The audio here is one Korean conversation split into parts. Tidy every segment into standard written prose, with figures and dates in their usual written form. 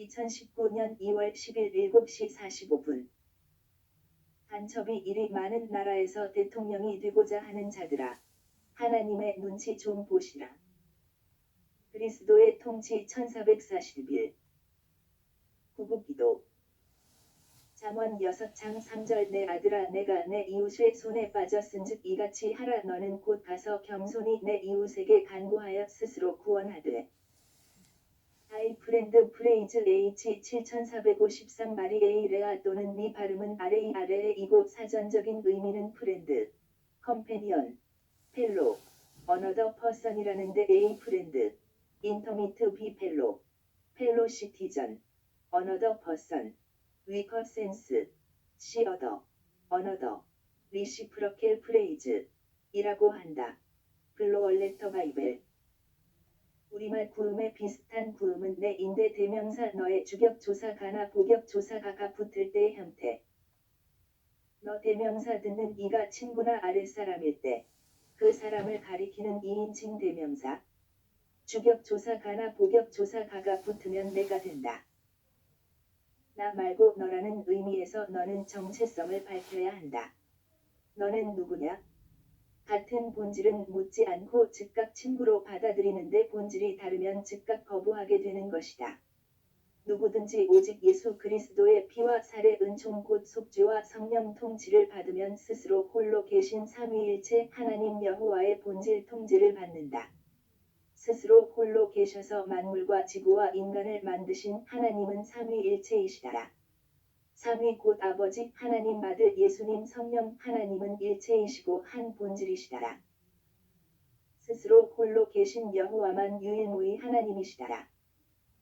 2019년 2월 10일 7시 45분. 간첩이 이리 많은 나라에서 대통령이 되고자 하는 자들아, 하나님의 눈치 좀 보시라. 그리스도의 통치 1440일. 구국기도. 잠언 6장 3절 내 아들아 내가 내 이웃의 손에 빠졌은즉 이같이 하라 너는 곧 가서 겸손히 내 이웃에게 간구하여 스스로 구원하되. 아이프렌드 프레이즈 H 7453 마리에이레아 또는 네 발음은 아레이 아레이고 사전적인 의미는 프렌드, 컴패니언, 펠로, 어너더 퍼선이라는데 A 프렌드, 인터미트 B 펠로, 펠로 시티전, 어너더 퍼선, 위커 센스, C 어더, 어너더, 리시프러켈 프레이즈 이라고 한다. 블로얼레터 바이벨. 우리말 구음에 비슷한 구음은 내인데 대명사 너의 주격조사가나 복격조사가가 붙을 때의 형태. 너 대명사 듣는 이가 친구나 아랫사람일 때 그 사람을 가리키는 2인칭 대명사. 주격조사가나 복격조사가가 붙으면 내가 된다. 나 말고 너라는 의미에서 너는 정체성을 밝혀야 한다. 너는 누구냐? 같은 본질은 묻지 않고 즉각 친구로 받아들이는데 본질이 다르면 즉각 거부하게 되는 것이다. 누구든지 오직 예수 그리스도의 피와 살의 은총 곧 속죄와 성령 통치를 받으면 스스로 홀로 계신 삼위일체 하나님 여호와의 본질 통제를 받는다. 스스로 홀로 계셔서 만물과 지구와 인간을 만드신 하나님은 삼위일체이시다라. 삼위 곧 아버지 하나님 아들 예수님 성령 하나님은 일체이시고 한 본질이시다라. 스스로 홀로 계신 여호와만 유일무이 하나님이시다라.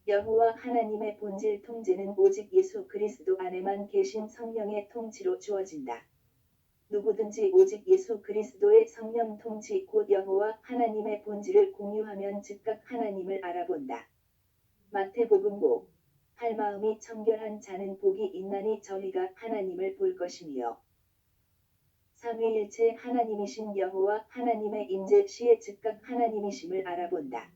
여호와 하나님의 본질 통제는 오직 예수 그리스도 안에만 계신 성령의 통치로 주어진다. 누구든지 오직 예수 그리스도의 성령 통치 곧 여호와 하나님의 본질을 공유하면 즉각 하나님을 알아본다. 마태복음 5. 할 마음이 청결한 자는 복이 있나니 저희가 하나님을 볼 것이며. 삼위일체 하나님이신 여호와 하나님의 임재 시에 즉각 하나님이심을 알아본다.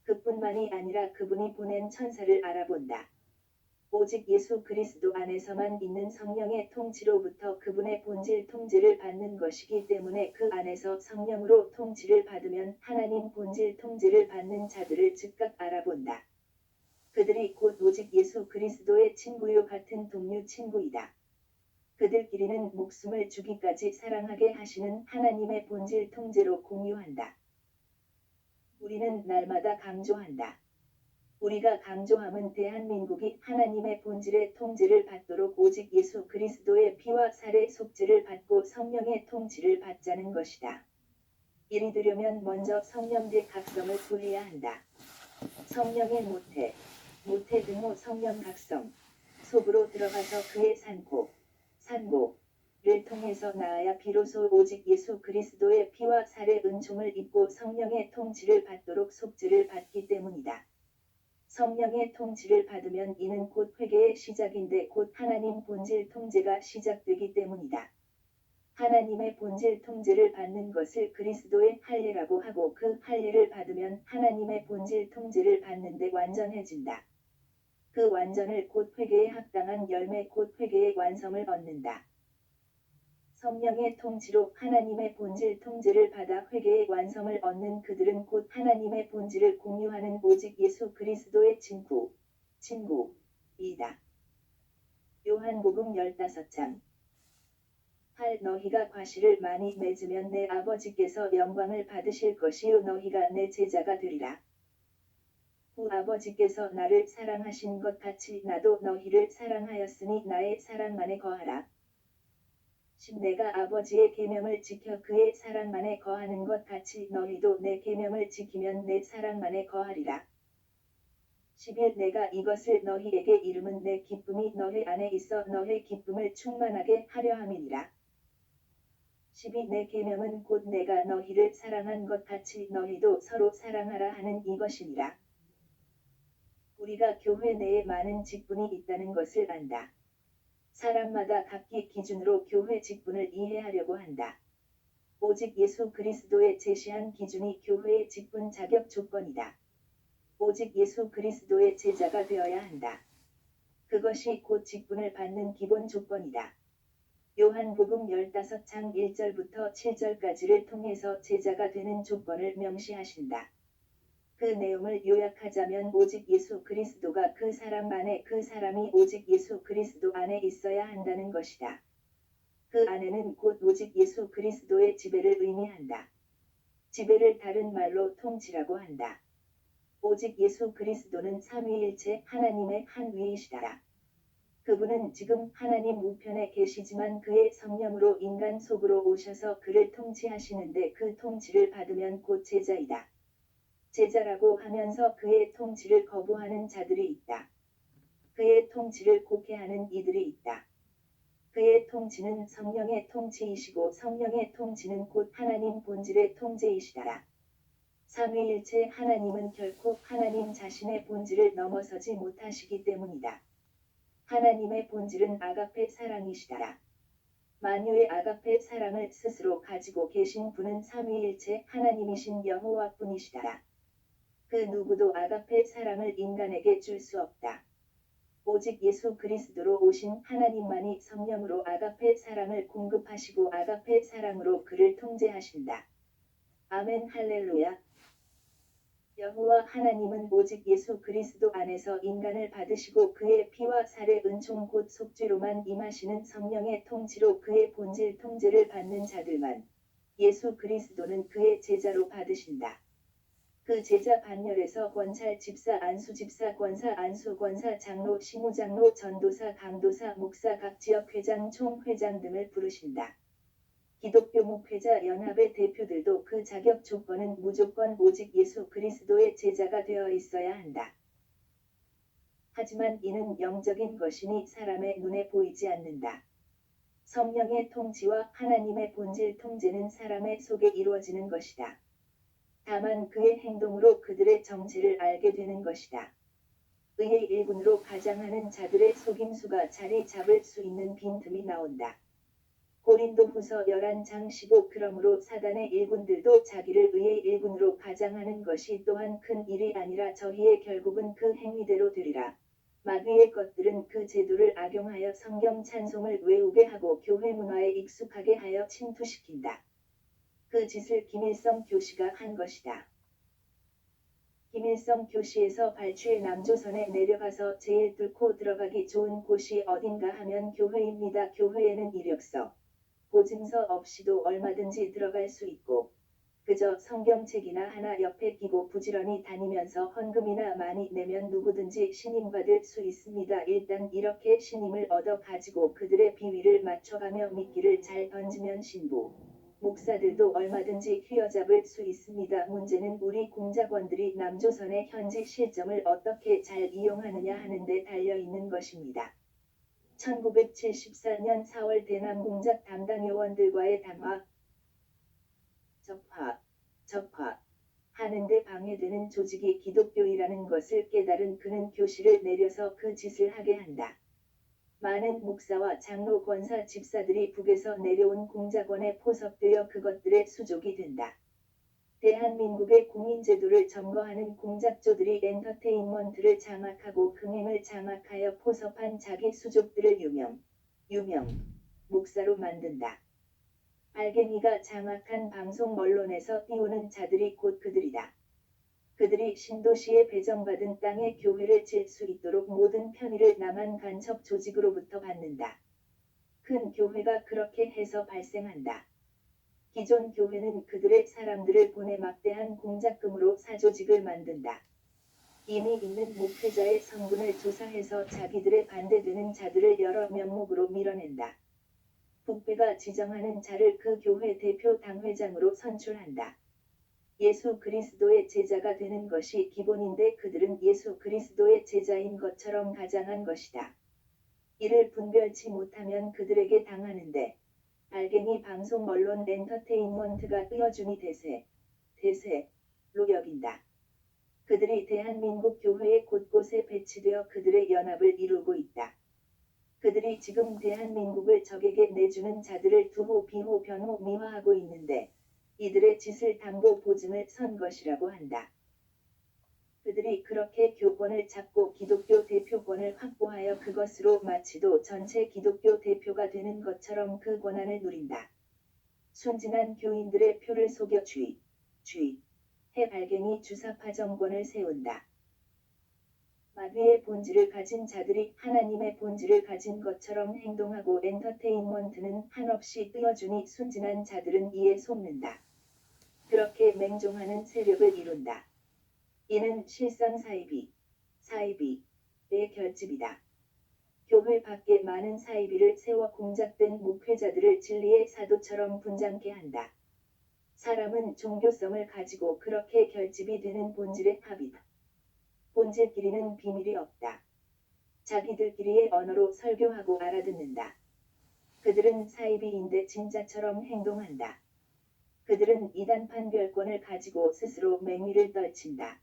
그뿐만이 아니라 그분이 보낸 천사를 알아본다. 오직 예수 그리스도 안에서만 있는 성령의 통치로부터 그분의 본질 통제를 받는 것이기 때문에 그 안에서 성령으로 통치를 받으면 하나님 본질 통제를 받는 자들을 즉각 알아본다. 그들이 곧 오직 예수 그리스도의 친구요 같은 동료 친구이다. 그들끼리는 목숨을 주기까지 사랑하게 하시는 하나님의 본질 통제로 공유한다. 우리는 날마다 강조한다. 우리가 강조함은 대한민국이 하나님의 본질의 통제를 받도록 오직 예수 그리스도의 피와 살의 속죄를 받고 성령의 통치를 받자는 것이다. 이리 되려면 먼저 성령의 각성을 구해야 한다. 성령의 모태 등호 성령 각성, 속으로 들어가서 그의 산고를 통해서 나아야 비로소 오직 예수 그리스도의 피와 살의 은총을 입고 성령의 통치를 받도록 속죄를 받기 때문이다. 성령의 통치를 받으면 이는 곧 회개의 시작인데 곧 하나님 본질 통제가 시작되기 때문이다. 하나님의 본질 통제를 받는 것을 그리스도의 할례라고 하고 그 할례를 받으면 하나님의 본질 통제를 받는데 완전해진다. 그 완전을 곧 회개에 합당한 열매 곧 회개의 완성을 얻는다. 성령의 통치로 하나님의 본질 통제를 받아 회개의 완성을 얻는 그들은 곧 하나님의 본질을 공유하는 오직 예수 그리스도의 친구이다. 요한복음 15장. 할 너희가 과실을 많이 맺으면 내 아버지께서 영광을 받으실 것이요 너희가 내 제자가 되리라. 후 아버지께서 나를 사랑하신 것 같이 나도 너희를 사랑하였으니 나의 사랑 안에 거하라. 10 내가 아버지의 계명을 지켜 그의 사랑 안에 거하는 것 같이 너희도 내 계명을 지키면 내 사랑 안에 거하리라. 11 내가 이것을 너희에게 이름은 내 기쁨이 너희 안에 있어 너희 기쁨을 충만하게 하려 함이니라. 12 내 계명은 곧 내가 너희를 사랑한 것 같이 너희도 서로 사랑하라 하는 이것이니라. 우리가 교회 내에 많은 직분이 있다는 것을 안다. 사람마다 각기 기준으로 교회 직분을 이해하려고 한다. 오직 예수 그리스도의 제시한 기준이 교회의 직분 자격 조건이다. 오직 예수 그리스도의 제자가 되어야 한다. 그것이 곧 직분을 받는 기본 조건이다. 요한복음 15장 1절부터 7절까지를 통해서 제자가 되는 조건을 명시하신다. 그 내용을 요약하자면 오직 예수 그리스도가 그 사람 안에 그 사람이 오직 예수 그리스도 안에 있어야 한다는 것이다. 그 안에는 곧 오직 예수 그리스도의 지배를 의미한다. 지배를 다른 말로 통치라고 한다. 오직 예수 그리스도는 삼위일체 하나님의 한 위이시다. 그분은 지금 하나님 우편에 계시지만 그의 성령으로 인간 속으로 오셔서 그를 통치하시는데 그 통치를 받으면 곧 제자이다. 제자라고 하면서 그의 통치를 거부하는 자들이 있다. 그의 통치를 곡해하는 이들이 있다. 그의 통치는 성령의 통치이시고 성령의 통치는 곧 하나님 본질의 통제이시다. 삼위일체 하나님은 결코 하나님 자신의 본질을 넘어서지 못하시기 때문이다. 하나님의 본질은 아가페 사랑이시다. 만유의 아가페 사랑을 스스로 가지고 계신 분은 삼위일체 하나님이신 여호와뿐이시다. 그 누구도 아가페 사랑을 인간에게 줄 수 없다. 오직 예수 그리스도로 오신 하나님만이 성령으로 아가페 사랑을 공급하시고 아가페 사랑으로 그를 통제하신다. 아멘 할렐루야. 여호와 하나님은 오직 예수 그리스도 안에서 인간을 받으시고 그의 피와 살의 은총 곧 속죄로만 임하시는 성령의 통치로 그의 본질 통제를 받는 자들만 예수 그리스도는 그의 제자로 받으신다. 그 제자 반열에서 권찰 집사 안수 집사 권사 안수 권사 장로 시무장로 전도사 강도사 목사 각 지역 회장 총회장 등을 부르신다. 기독교 목회자 연합의 대표들도 그 자격 조건은 무조건 오직 예수 그리스도의 제자가 되어 있어야 한다. 하지만 이는 영적인 것이니 사람의 눈에 보이지 않는다. 성령의 통치와 하나님의 본질 통제는 사람의 속에 이루어지는 것이다. 다만 그의 행동으로 그들의 정체를 알게 되는 것이다. 의의 일군으로 가장하는 자들의 속임수가 자리 잡을 수 있는 빈틈이 나온다. 고린도후서 11장 15 그러므로 사단의 일군들도 자기를 의의 일군으로 가장하는 것이 또한 큰 일이 아니라 저희의 결국은 그 행위대로 되리라. 마귀의 것들은 그 제도를 악용하여 성경 찬송을 외우게 하고 교회 문화에 익숙하게 하여 침투시킨다. 그 짓을 김일성 교시가 한 것이다. 김일성 교시에서 발주해 남조선에 내려가서 제일 뚫고 들어가기 좋은 곳이 어딘가 하면 교회입니다. 교회에는 이력서, 보증서 없이도 얼마든지 들어갈 수 있고 그저 성경책이나 하나 옆에 끼고 부지런히 다니면서 헌금이나 많이 내면 누구든지 신임받을 수 있습니다. 일단 이렇게 신임을 얻어 가지고 그들의 비위를 맞춰가며 미끼를 잘 던지면 신부, 목사들도 얼마든지 휘어잡을 수 있습니다. 문제는 우리 공작원들이 남조선의 현지 실정을 어떻게 잘 이용하느냐 하는 데 달려있는 것입니다. 1974년 4월 대남공작 담당 요원들과의 담화, 적화 하는데 방해되는 조직이 기독교이라는 것을 깨달은 그는 교시를 내려서 그 짓을 하게 한다. 많은 목사와 장로 권사 집사들이 북에서 내려온 공작원에 포섭되어 그것들의 수족이 된다. 대한민국의 공인제도를 점거하는 공작조들이 엔터테인먼트를 장악하고 흥행을 장악하여 포섭한 자기 수족들을 유명 목사로 만든다. 알갱이가 장악한 방송 언론에서 띄우는 자들이 곧 그들이다. 그들이 신도시에 배정받은 땅에 교회를 질 수 있도록 모든 편의를 남한 간첩 조직으로부터 받는다. 큰 교회가 그렇게 해서 발생한다. 기존 교회는 그들의 사람들을 보내 막대한 공작금으로 사조직을 만든다. 이미 있는 목회자의 성분을 조사해서 자기들의 반대되는 자들을 여러 면목으로 밀어낸다. 북배가 지정하는 자를 그 교회 대표 당회장으로 선출한다. 예수 그리스도의 제자가 되는 것이 기본인데 그들은 예수 그리스도의 제자인 것처럼 가장한 것이다. 이를 분별치 못하면 그들에게 당하는데 알갱이 방송 언론 엔터테인먼트가 띄어주니 대세로 여긴다. 그들이 대한민국 교회의 곳곳에 배치되어 그들의 연합을 이루고 있다. 그들이 지금 대한민국을 적에게 내주는 자들을 두호 비호 변호 미화하고 있는데 이들의 짓을 담보 보증을 선 것이라고 한다. 그들이 그렇게 교권을 잡고 기독교 대표권을 확보하여 그것으로 마치도 전체 기독교 대표가 되는 것처럼 그 권한을 누린다. 순진한 교인들의 표를 속여 해 발갱이 주사파 정권을 세운다. 마귀의 본질을 가진 자들이 하나님의 본질을 가진 것처럼 행동하고 엔터테인먼트는 한없이 뜨여주니 순진한 자들은 이에 속는다. 그렇게 맹종하는 세력을 이룬다. 이는 실상 사이비의 결집이다. 교회 밖에 많은 사이비를 세워 공작된 목회자들을 진리의 사도처럼 분장케 한다. 사람은 종교성을 가지고 그렇게 결집이 되는 본질의 합이다. 본질끼리는 비밀이 없다. 자기들끼리의 언어로 설교하고 알아듣는다. 그들은 사이비인데 진짜처럼 행동한다. 그들은 이단판 별권을 가지고 스스로 맹위를 떨친다.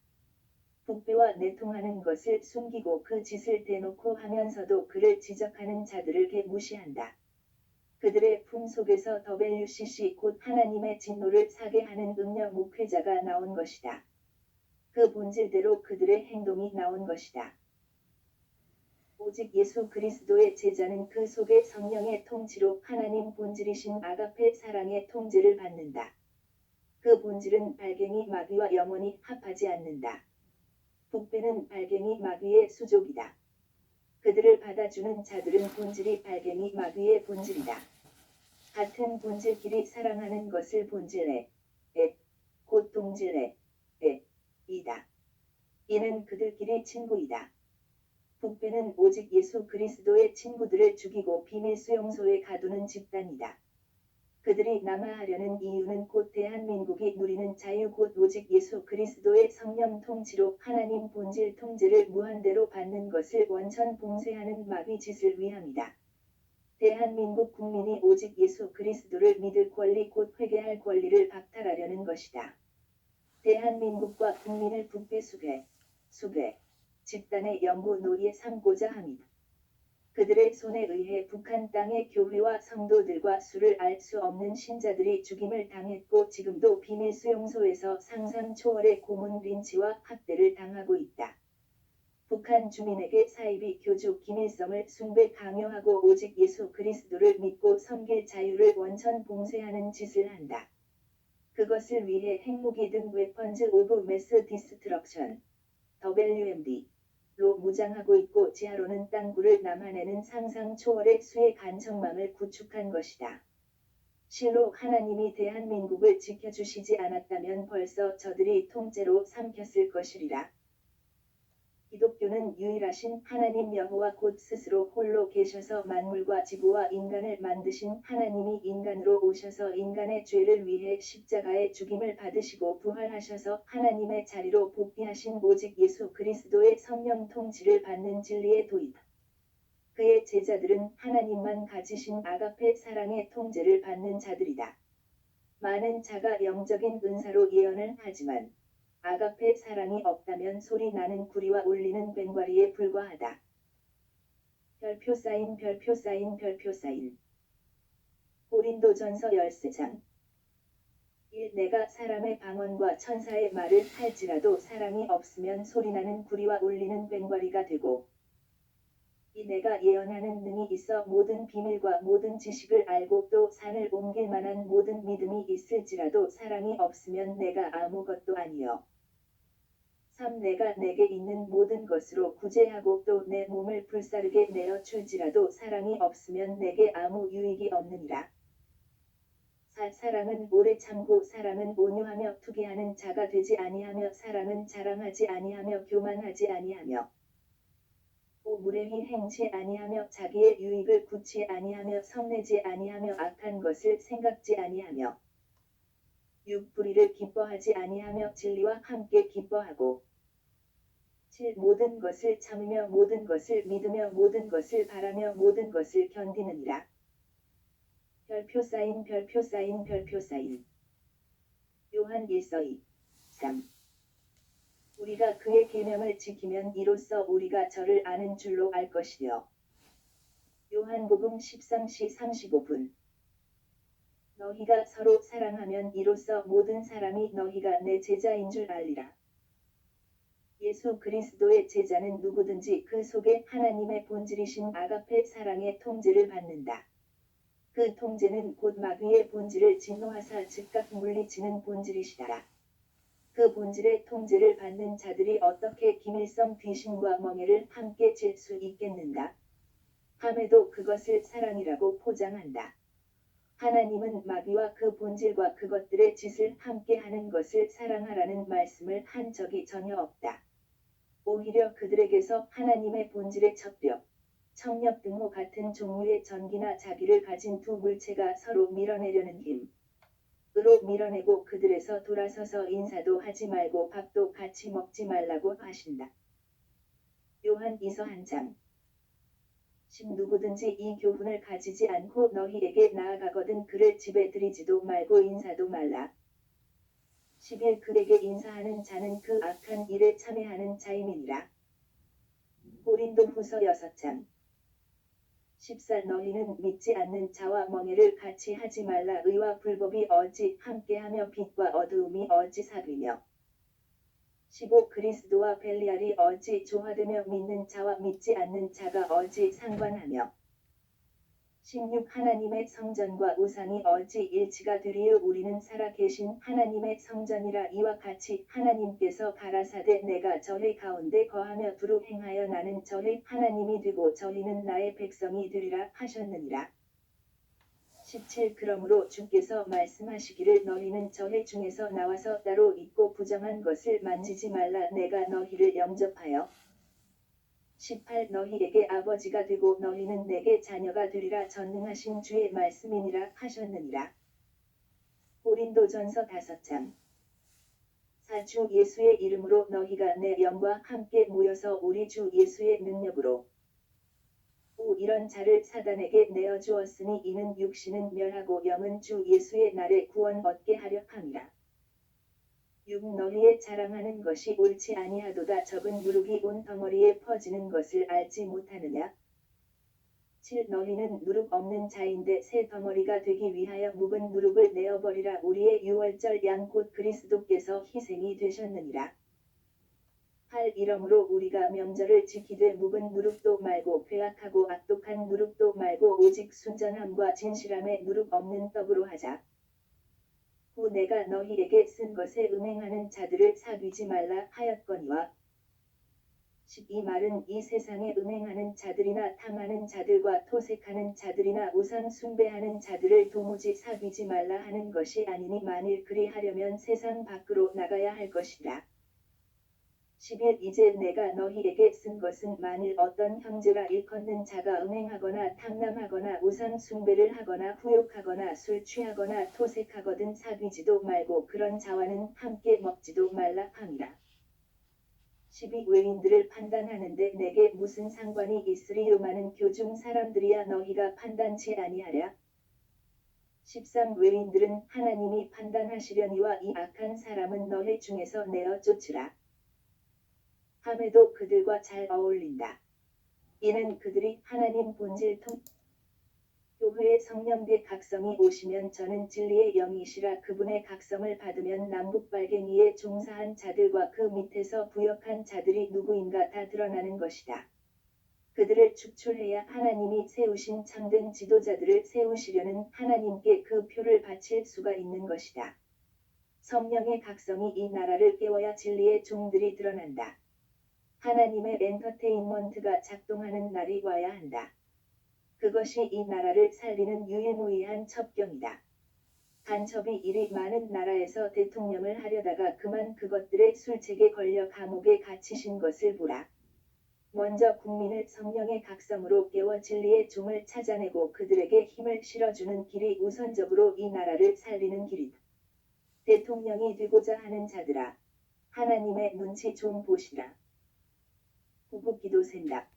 북배와 내통하는 것을 숨기고 그 짓을 대놓고 하면서도 그를 지적하는 자들을 개무시한다. 그들의 품 속에서 WCC 곧 하나님의 진노를 사게 하는 음녀 목회자가 나온 것이다. 그 본질대로 그들의 행동이 나온 것이다. 오직 예수 그리스도의 제자는 그 속에 성령의 통치로 하나님 본질이신 아가페 사랑의 통제를 받는다. 그 본질은 발갱이 마귀와 영원히 합하지 않는다. 북배는 발갱이 마귀의 수족이다. 그들을 받아주는 자들은 본질이 발갱이 마귀의 본질이다. 같은 본질끼리 사랑하는 것을 본질에, 곧 동질에, 이다. 이는 그들끼리 친구이다. 북배는 오직 예수 그리스도의 친구들을 죽이고 비밀 수용소에 가두는 집단이다. 그들이 남아하려는 이유는 곧 대한민국이 누리는 자유 곧 오직 예수 그리스도의 성령 통치로 하나님 본질 통제를 무한대로 받는 것을 원천 봉쇄하는 마귀 짓을 위함이다. 대한민국 국민이 오직 예수 그리스도를 믿을 권리 곧 회개할 권리를 박탈하려는 것이다. 대한민국과 국민을 북배 수괴 집단의 영구 놀이에 삼고자 합니다. 그들의 손에 의해 북한 땅의 교회와 성도들과 수를 알 수 없는 신자들이 죽임을 당했고 지금도 비밀 수용소에서 상상 초월의 고문 린치와 학대를 당하고 있다. 북한 주민에게 사이비 교주 김일성을 숭배 강요하고 오직 예수 그리스도를 믿고 섬길 자유를 원천 봉쇄하는 짓을 한다. 그것을 위해 핵무기등 웨펀즈 오브 매스 디스트럭션 WMD로 무장하고 있고 지하로는 땅굴을 남아내는 상상 초월의 수의 간청망을 구축한 것이다. 실로 하나님이 대한민국을 지켜주시지 않았다면 벌써 저들이 통째로 삼켰을 것이리라. 기독교는 유일하신 하나님 여호와 곧 스스로 홀로 계셔서 만물과 지구와 인간을 만드신 하나님이 인간으로 오셔서 인간의 죄를 위해 십자가의 죽임을 받으시고 부활하셔서 하나님의 자리로 복귀하신 오직 예수 그리스도의 성령 통치를 받는 진리의 도이다. 그의 제자들은 하나님만 가지신 아가페 사랑의 통제를 받는 자들이다. 많은 자가 영적인 은사로 예언을 하지만 아가페 사랑이 없다면 소리 나는 구리와 울리는 괭과리에 불과하다. 별표 사인 고린도전서 13장 1. 내가 사람의 방언과 천사의 말을 할지라도 사랑이 없으면 소리나는 구리와 울리는 괭과리가 되고 2. 내가 예언하는 능이 있어 모든 비밀과 모든 지식을 알고 또 산을 옮길 만한 모든 믿음이 있을지라도 사랑이 없으면 내가 아무것도 아니요. 3. 내가 내게 있는 모든 것으로 구제하고 또 내 몸을 불사르게 내어 줄지라도 사랑이 없으면 내게 아무 유익이 없느니라. 4. 사랑은 오래 참고 사랑은 온유하며 투기하는 자가 되지 아니하며 사랑은 자랑하지 아니하며 교만하지 아니하며 5. 무례히 행치 아니하며 자기의 유익을 굳이 아니하며 성내지 아니하며 악한 것을 생각지 아니하며 6. 불의를 기뻐하지 아니하며 진리와 함께 기뻐하고 7. 모든 것을 참으며 모든 것을 믿으며 모든 것을 바라며 모든 것을 견디느니라. 별표 사인 요한 1서 3. 우리가 그의 계명을 지키면 이로써 우리가 저를 아는 줄로 알 것이요. 요한복음 13시 35분. 너희가 서로 사랑하면 이로써 모든 사람이 너희가 내 제자인 줄 알리라. 예수 그리스도의 제자는 누구든지 그 속에 하나님의 본질이신 아가페 사랑의 통제를 받는다. 그 통제는 곧 마귀의 본질을 진노하사 즉각 물리치는 본질이시다. 그 본질의 통제를 받는 자들이 어떻게 기밀성 귀신과 멍에를 함께 질 수 있겠는가? 함에도 그것을 사랑이라고 포장한다. 하나님은 마귀와 그 본질과 그것들의 짓을 함께 하는 것을 사랑하라는 말씀을 한 적이 전혀 없다. 오히려 그들에게서 하나님의 본질의 척벽, 청력 등호 같은 종류의 전기나 자기를 가진 두 물체가 서로 밀어내려는 힘으로 밀어내고 그들에서 돌아서서 인사도 하지 말고 밥도 같이 먹지 말라고 하신다. 요한 2서 1장 10 누구든지 이 교훈을 가지지 않고 너희에게 나아가거든 그를 집에 들이지도 말고 인사도 말라. 11 그에게 인사하는 자는 그 악한 일에 참여하는 자임이니라. 고린도후서 6장 14 너희는 믿지 않는 자와 멍에를 같이 하지 말라. 의와 불법이 어찌 함께하며 빛과 어두움이 어찌 사귀며 15 그리스도와 벨리알이 어찌 조화되며 믿는 자와 믿지 않는 자가 어찌 상관하며 16 하나님의 성전과 우상이 어찌 일치가 되리요. 우리는 살아계신 하나님의 성전이라. 이와 같이 하나님께서 가라사대 내가 저희 가운데 거하며 두루 행하여 나는 저희 하나님이 되고 저희는 나의 백성이 되리라 하셨느니라. 17 그러므로 주께서 말씀하시기를 너희는 저희 중에서 나와서 따로 있고 부정한 것을 만지지 말라. 내가 너희를 영접하여 18 너희에게 아버지가 되고 너희는 내게 자녀가 되리라. 전능하신 주의 말씀이니라 하셨느니라. 고린도전서 5장 4 주 예수의 이름으로 너희가 내 영과 함께 모여서 우리 주 예수의 능력으로 5 이런 자를 사단에게 내어주었으니 이는 육신은 멸하고 영은 주 예수의 날에 구원 얻게 하려 함이라. 6 너희의 자랑하는 것이 옳지 아니하도다. 적은 누룩이 온 덩어리에 퍼지는 것을 알지 못하느냐? 7 너희는 누룩 없는 자인데 새 덩어리가 되기 위하여 묵은 누룩을 내어버리라. 우리의 유월절 양 곧 그리스도께서 희생이 되셨느니라. 8 이러므로 우리가 명절을 지키되 묵은 누룩도 말고 괴악하고 악독한 누룩도 말고 오직 순전함과 진실함에 누룩 없는 떡으로 하자. 9 내가 너희에게 쓴 것에 음행하는 자들을 사귀지 말라 하였거니와 10 이 말은 이 세상에 음행하는 자들이나 탐하는 자들과 토색하는 자들이나 우상 숭배하는 자들을 도무지 사귀지 말라 하는 것이 아니니 만일 그리하려면 세상 밖으로 나가야 할 것이라. 11 이제 내가 너희에게 쓴 것은 만일 어떤 형제가 일컫는 자가 음행하거나 탐남하거나 우상 숭배를 하거나 후욕하거나 술 취하거나 토색하거든 사귀지도 말고 그런 자와는 함께 먹지도 말라 함이라. 12 외인들을 판단하는데 내게 무슨 상관이 있으리요. 많은 교중 사람들이야 너희가 판단치 아니하랴. 13 외인들은 하나님이 판단하시려니와 이 악한 사람은 너희 중에서 내어 쫓으라. 함에도 그들과 잘 어울린다. 이는 그들이 하나님 본질 교회의 성령대 각성이 오시면 저는 진리의 영이시라. 그분의 각성을 받으면 남북발갱이에 종사한 자들과 그 밑에서 부역한 자들이 누구인가 다 드러나는 것이다. 그들을 축출해야 하나님이 세우신 참된 지도자들을 세우시려는 하나님께 그 표를 바칠 수가 있는 것이다. 성령의 각성이 이 나라를 깨워야 진리의 종들이 드러난다. 하나님의 엔터테인먼트가 작동하는 날이 와야 한다. 그것이 이 나라를 살리는 유일무이한 첩경이다. 간첩이 이리 많은 나라에서 대통령을 하려다가 그만 그것들의 술책에 걸려 감옥에 갇히신 것을 보라. 먼저 국민을 성령의 각성으로 깨워 진리의 종을 찾아내고 그들에게 힘을 실어주는 길이 우선적으로 이 나라를 살리는 길이다. 대통령이 되고자 하는 자들아, 하나님의 눈치 좀 보시라. 구국기도 생각